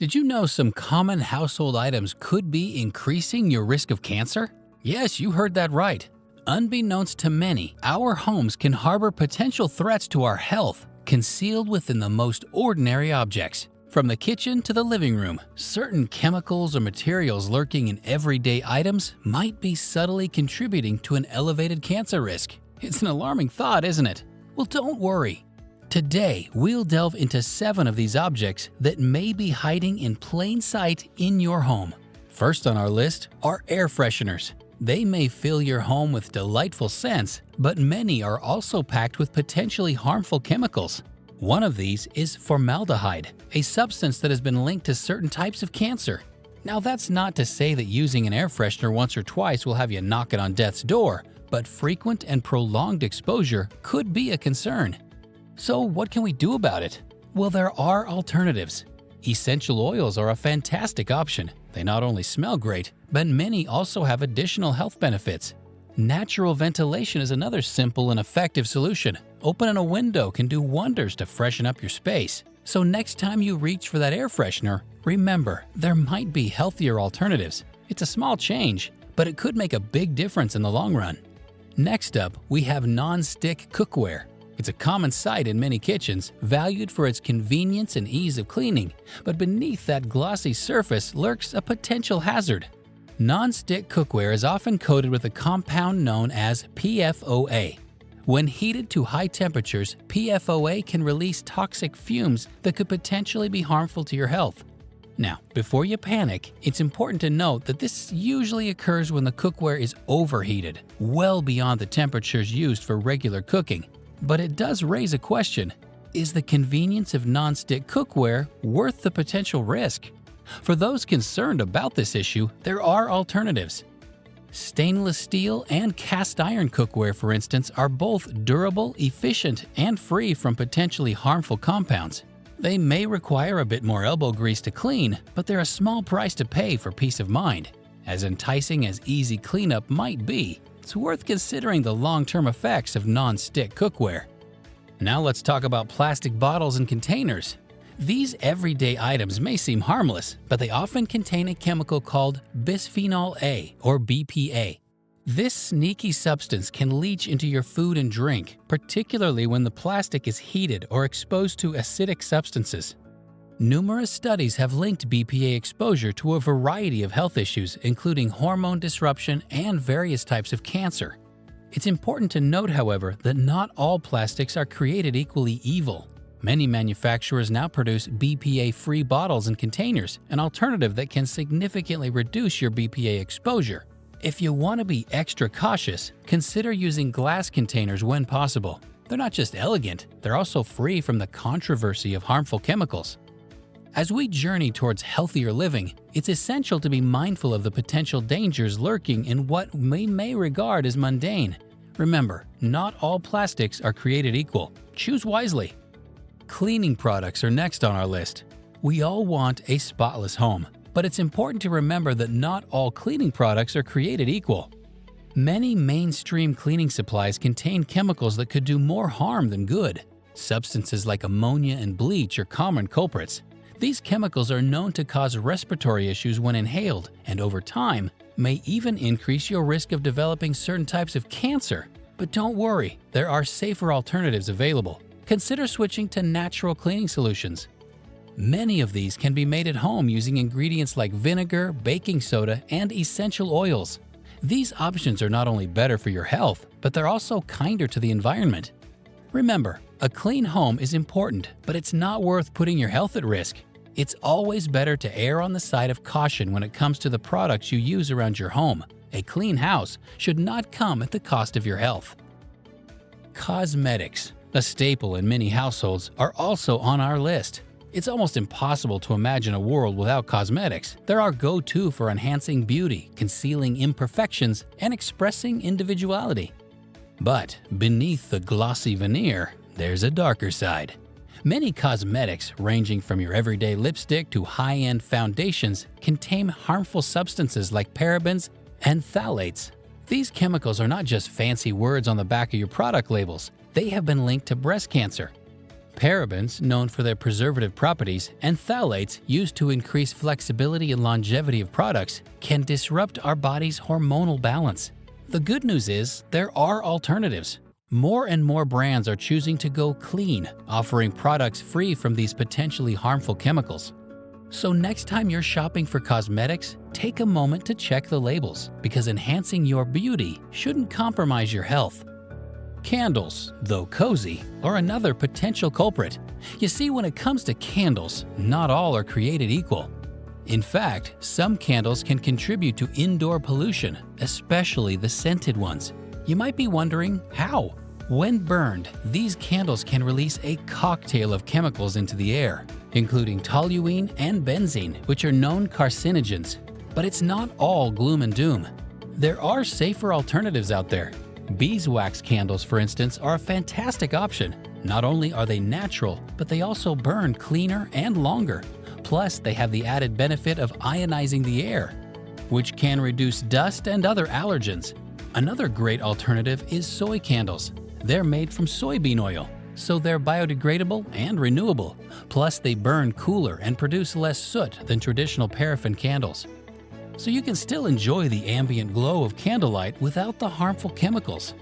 Did you know some common household items could be increasing your risk of cancer? Yes, you heard that right. Unbeknownst to many, our homes can harbor potential threats to our health, concealed within the most ordinary objects. From the kitchen to the living room, certain chemicals or materials lurking in everyday items might be subtly contributing to an elevated cancer risk. It's an alarming thought, isn't it? Well, don't worry. Today, we'll delve into 7 of these objects that may be hiding in plain sight in your home. First on our list are air fresheners. They may fill your home with delightful scents, but many are also packed with potentially harmful chemicals. One of these is formaldehyde, a substance that has been linked to certain types of cancer. Now, that's not to say that using an air freshener once or twice will have you knocking on death's door, but frequent and prolonged exposure could be a concern. So what can we do about it? Well, there are alternatives. Essential oils are a fantastic option. They not only smell great, but many also have additional health benefits. Natural ventilation is another simple and effective solution. Opening a window can do wonders to freshen up your space. So next time you reach for that air freshener, remember, there might be healthier alternatives. It's a small change, but it could make a big difference in the long run. Next up, we have Nonstick cookware. It's a common sight in many kitchens, valued for its convenience and ease of cleaning, but beneath that glossy surface lurks a potential hazard. Nonstick cookware is often coated with a compound known as PFOA. When heated to high temperatures, PFOA can release toxic fumes that could potentially be harmful to your health. Now, before you panic, it's important to note that this usually occurs when the cookware is overheated, well beyond the temperatures used for regular cooking. But it does raise a question: is the convenience of nonstick cookware worth the potential risk? For those concerned about this issue, there are alternatives. Stainless steel and cast iron cookware, for instance, are both durable, efficient, and free from potentially harmful compounds. They may require a bit more elbow grease to clean, but they're a small price to pay for peace of mind. As enticing as easy cleanup might be, it's worth considering the long-term effects of non-stick cookware. Now let's talk about plastic bottles and containers. These everyday items may seem harmless, but they often contain a chemical called bisphenol A, or BPA. This sneaky substance can leach into your food and drink, particularly when the plastic is heated or exposed to acidic substances. Numerous studies have linked BPA exposure to a variety of health issues, including hormone disruption and various types of cancer. It's important to note, however, that not all plastics are created equally evil. Many manufacturers now produce BPA-free bottles and containers, an alternative that can significantly reduce your BPA exposure. If you want to be extra cautious, consider using glass containers when possible. They're not just elegant, they're also free from the controversy of harmful chemicals. As we journey towards healthier living, it's essential to be mindful of the potential dangers lurking in what we may regard as mundane. Remember, not all plastics are created equal. Choose wisely. Cleaning products are next on our list. We all want a spotless home, but it's important to remember that not all cleaning products are created equal. Many mainstream cleaning supplies contain chemicals that could do more harm than good. Substances like ammonia and bleach are common culprits. These chemicals are known to cause respiratory issues when inhaled, and over time, may even increase your risk of developing certain types of cancer. But don't worry, there are safer alternatives available. Consider switching to natural cleaning solutions. Many of these can be made at home using ingredients like vinegar, baking soda, and essential oils. These options are not only better for your health, but they're also kinder to the environment. Remember, a clean home is important, but it's not worth putting your health at risk. It's always better to err on the side of caution when it comes to the products you use around your home. A clean house should not come at the cost of your health. Cosmetics, a staple in many households, are also on our list. It's almost impossible to imagine a world without cosmetics. They're our go-to for enhancing beauty, concealing imperfections, and expressing individuality. But beneath the glossy veneer, there's a darker side. Many cosmetics, ranging from your everyday lipstick to high-end foundations, contain harmful substances like parabens and phthalates. These chemicals are not just fancy words on the back of your product labels. They have been linked to breast cancer. Parabens, known for their preservative properties, and phthalates, used to increase flexibility and longevity of products, can disrupt our body's hormonal balance. The good news is there are alternatives. More and more brands are choosing to go clean, offering products free from these potentially harmful chemicals. So next time you're shopping for cosmetics, take a moment to check the labels, because enhancing your beauty shouldn't compromise your health. Candles, though cozy, are another potential culprit. You see, when it comes to candles, not all are created equal. In fact, some candles can contribute to indoor pollution, especially the scented ones. You might be wondering how. When burned, these candles can release a cocktail of chemicals into the air, including toluene and benzene, which are known carcinogens. But it's not all gloom and doom. There are safer alternatives out there. Beeswax candles, for instance, are a fantastic option. Not only are they natural, but they also burn cleaner and longer. Plus, they have the added benefit of ionizing the air, which can reduce dust and other allergens. Another great alternative is soy candles. They're made from soybean oil, so they're biodegradable and renewable. Plus, they burn cooler and produce less soot than traditional paraffin candles. So you can still enjoy the ambient glow of candlelight without the harmful chemicals.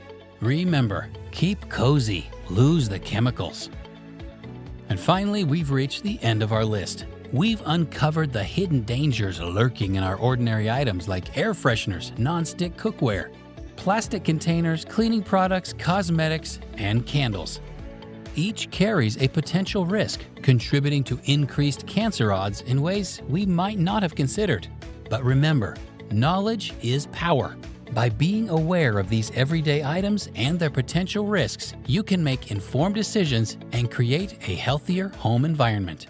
Remember, keep cozy, lose the chemicals. And finally, we've reached the end of our list. We've uncovered the hidden dangers lurking in our ordinary items like air fresheners, non-stick cookware, plastic containers, cleaning products, cosmetics, and candles. Each carries a potential risk, contributing to increased cancer odds in ways we might not have considered. But remember, knowledge is power. By being aware of these everyday items and their potential risks, you can make informed decisions and create a healthier home environment.